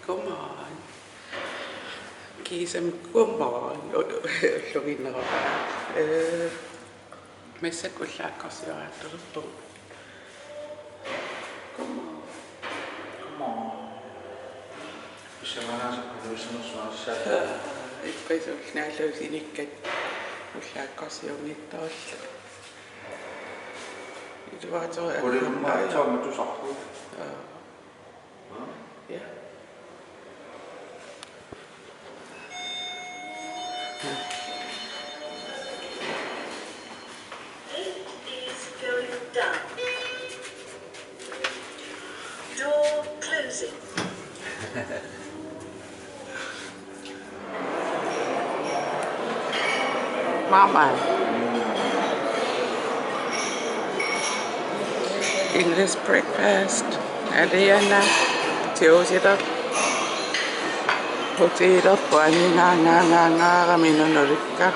Godmorgen. Kisem godmorgen. Luginnerapa. Messa kullaaqqarsiорааттулерпу. Godmorgen. Ipписулнaalлуусиниккат уллааqqarsiornittorlu. Итуаатори Олиммаатсаама тусарпу. Ja. It is going down. Door closing. Mama. English breakfast. Adriana. Tiosita. Potito. Nga minunurikka.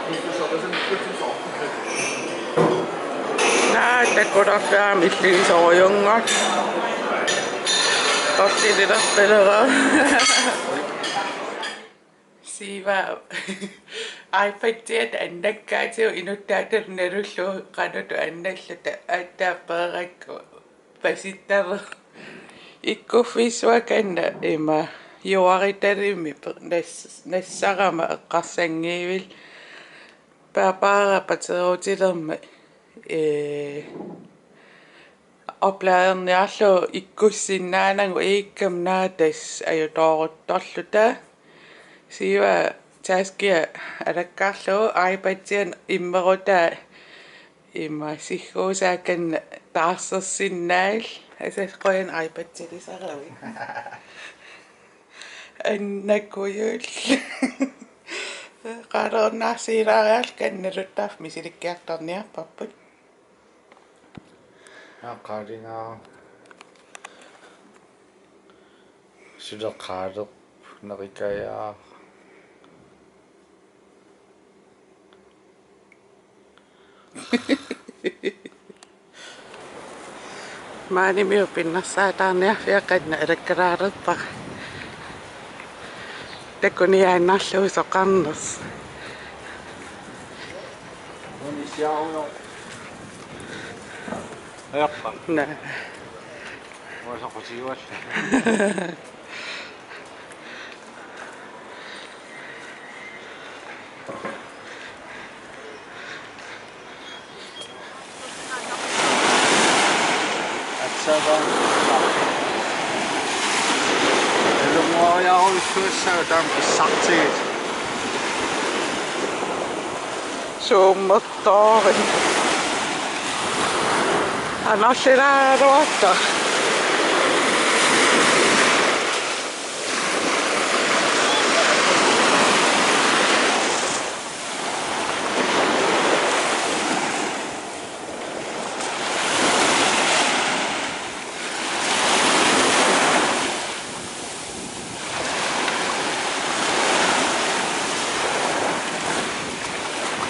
Tekkodafia millisoojungot. Tottititappelera. Siiva. iPad-tiat annakkaatigu inuttaatar narullu qanutu annalluta aattaappeerakku pasittaver ikkuffissuakanna ima juaritarimi nassarama eqqarsangiivil paapaarapatiruutilerma opladerniarlu ikkussinnaanangu iikkam naatas ajutooruttorluta siiva taskia alakkaarlu iPad-tian immeruta ima sigguusaakan taarsersinnaal asasqoyan iPad-tilisaravi annakuyul qalernaarsiilarial kannaluttaaf misilikkiartorniarparput Qalingaa sileqaaleq nerikayaa maanimiu pinnarsaataarniarfiaqanna alakkalaarerpa takuniaannarluu soqarners Onisiaunno Eqqa na wasaqutiualla Atsavan Elumuariaruissuassaa taam kissartigit suummertoori anarsilaaruatta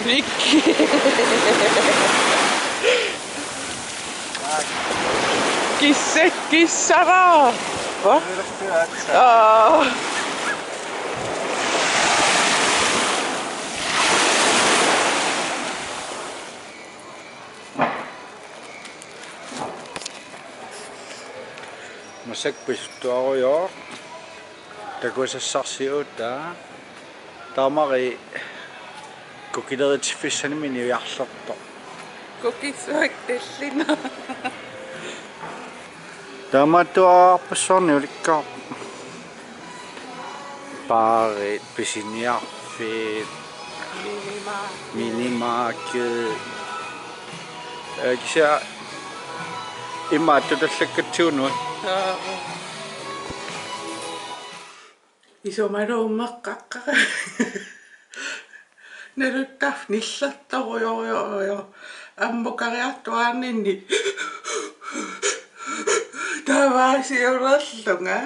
Rikki kissara va? Masakpisutuaruyor takusassarsiutaa taamari kukileritsifissanimini ujarlerto Kukisuak tallina taamatuarpassorni ulikkaa paarit pisiniarfiit minimarket kisa immaatutallakkatsiunua isumaruummeqqaqqaqa naluttaaf nillertorujorio ammukariartuarninni taavaasiurerlunga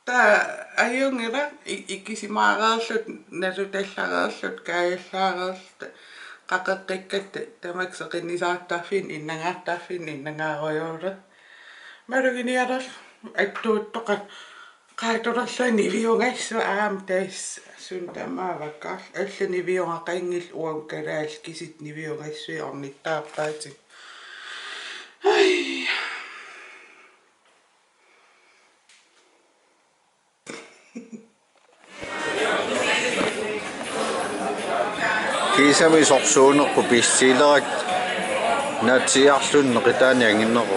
ta ajungila ikkisimaarerlut nalutallareerlut kaajallaarerlut qaqeqqikkat tamakseqinnisaartaaffin innangaartaaffin innangaarujuulut maluginialer attuuttoqa qaatullerlani viungaissu aamtais suntamavakkaal allani viungaqaingil uam kalaal kisit niviungaissuiornittaappaati ai Kisami sorsuunerpu pissiilerak natsiarlunneqitaani anginnequ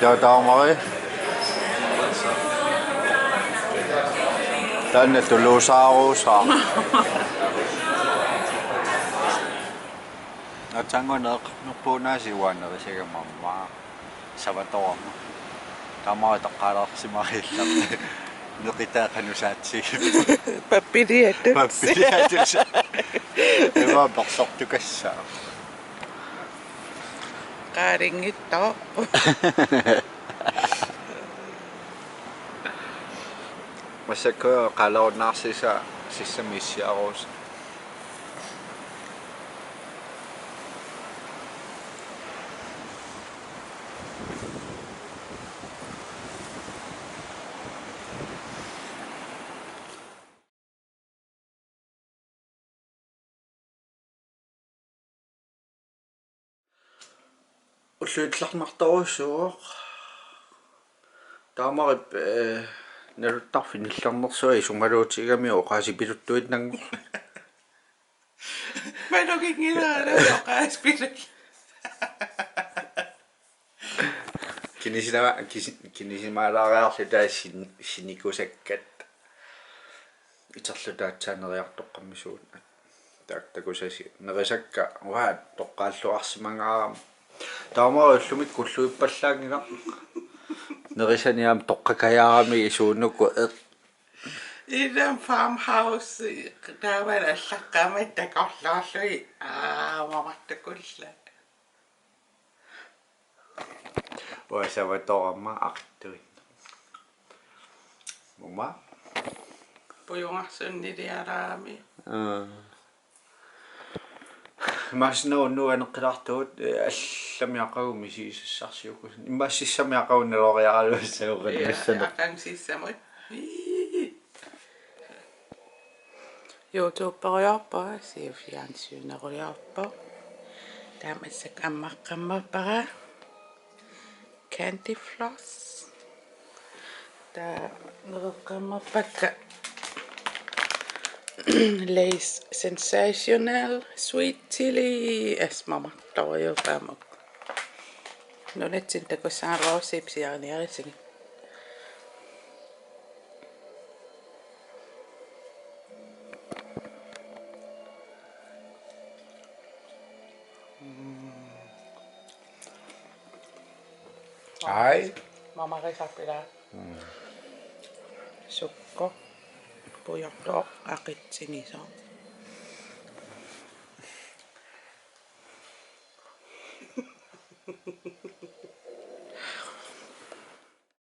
taataamari tanne tulusaaruusaa atsanguneeqarnerpuunaasiuaanerisigamamma savatorma taamari taqqaalarsimarillarni neqitaaqanusaatsigip pappiliatus pappiliatus eva persortukassaa qaaringitto masakko qalornarsisa sissamissiaruus уллуитларнарторуссуоq таамарip налуттарфин илларнерсуи сумалуутигами оqaasipiluttuit нангу маногингилаана оqaaspilul кинисимаалаариарлу таасин синикусаккат итерлутаатсаанериартоққаммисуут таактакусаси нерисакка уаат тоққааллуарсимангаарам таамааллумит куллуиппаллаангила нерисаниам тоққакаяарами исууннукку Idam farmhouse taavana allaqqaamat takorlaarlui mamartakulla уасаваторамма артуит мума puyungarsunniliaraami масно нуанеққилартуут алламиақагуми сиисассарсиукус иммассиссамиақагуннелориаралуссауқат aqangsissamut YouTube-periorpa siufiansyuneruyarpa taamassak ammaqqammarpara candy floss ta nereqqammarpakka Lay's sensational sweet chili asmamartoriupaamuk nunatsin takussaanroosipsiarniarisigi ai mamarisapila sukko puyartoq aqitsiniso